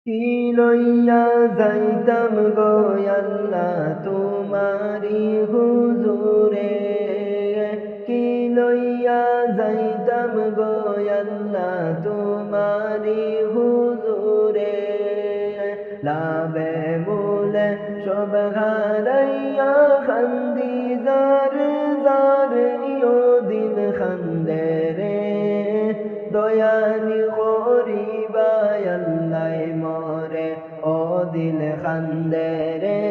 কি লইয়া যাইতাম গো আল্লাহ তোমারি হুজুরে, কি লইয়া যাইতাম গো আল্লাহ তোমারি হুজুরে। লাভে মূলে সব হারাইয়া খান্দি যারে যারে ও দিন খান্দে রে, দয়ানি করিবায় আল্লাহ মরে ও দিল খান্দে রে,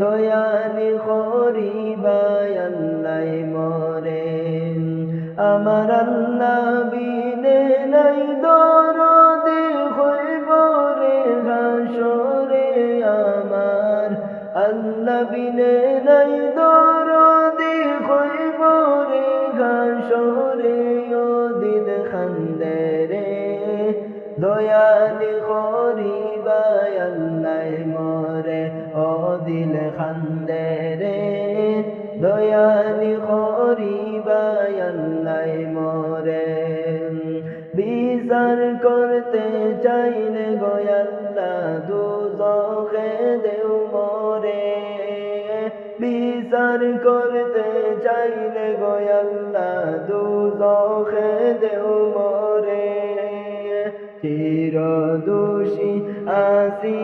দয়ানি করিবায় আল্লাহ মরে। আমার আল্লাহ বিনে নাই দরদি হইব রে হাসরে আমার, আল্লাহ বিনে নাই দরদি হইব রে হাসরে ও দিল খান্দে রে, দয়ালি করিবায় আল্লাহ মরে ও দিল খান্দে রে, দয়ালি করিবায় আল্লাহ মরে। বিচার করতে চাইলে গো আল্লাহ দুজখে দেও মরে, বিচার করতে চাইলে গো আল্লাহ দুজখে দেও মরে। চির দোষী আসি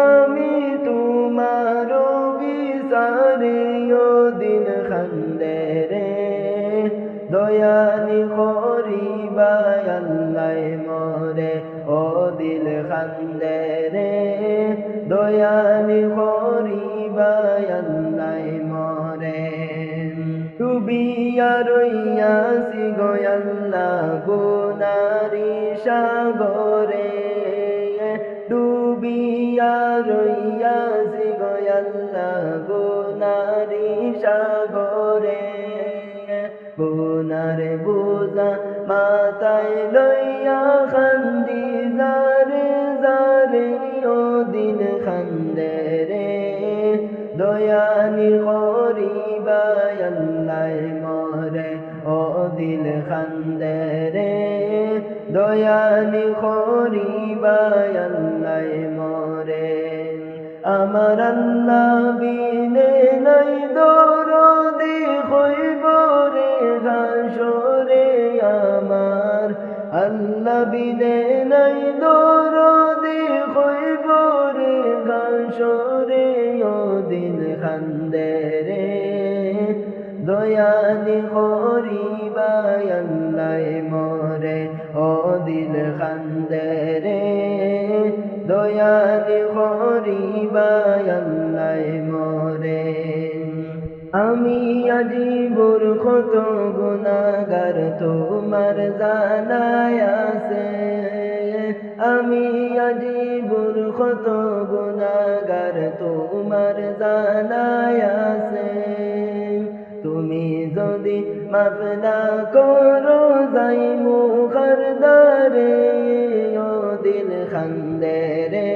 আমি তোমার বিচারে ও দিন খান্দে রে, দয়ানি করিবায় আল্লাহ মরে ও দিল খান্দে রে, দয়ানি করিবায় আল্লাহ মরে। ডুবিয়া রইয়াছি গো আল্লাহ গুনারি সাগরে, ডুবিয়া রইয়াছি গো আল্লাহ গুনারি সাগরে। গুনার বোঝা মাথায় লইয়া খান্দি যারে যারে ও দিন খান্দে রে, দয়ানি করিবায় আল্লাহ মরে ও দিল খান্দে রে, দয়ানি করিবায় আল্লাহ মরে। আমার আল্লাহ বিনে নাই দরদি হইব রে হাসরে আমার, আল্লাহ বিনে নাই দরদি হইব রে হাসরে ও দিন খান্দে রে, দয়ানি করিবায় আল্লাহ মরে ও দিল খান্দে রে, দয়ানি করিবায় আল্লাহ মরে। আমি আজিবুর কত গুনাহগার তোমার জানায় আছে, আমি আজিবুর কত গুনাহগার তোমার জানায় আছে। তুমি যদি মাফ না করো যাইমু খারদারে ও দিল খান্দে রে,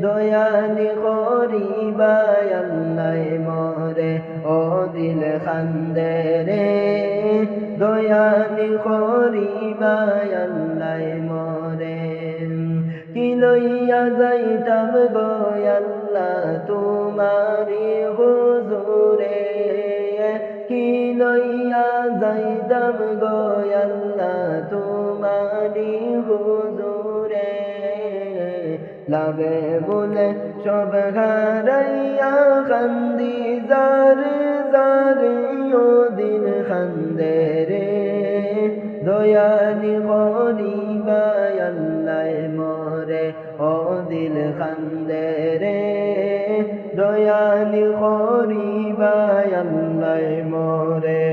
দয়ানি করিবায় আল্লাহ মরে ও দিল খান্দে রে, দয়ানি করিবায় আল্লাহ মরে। কি লইয়া যাইতাম গো আল্লাহ তোমারি হুজুরে, কি লইয়া যাইতাম গো আল্লাহ তোমারি হুজুরে। লাগে বলে সব হারাইয়া খান্দি যারে যারে ও দিন খান্দে রে, দয়ানি করিবায় আল্লাহ মরে ও দিল খান্দে রে, দয়ানি করিবায় আল্লাহ মরে।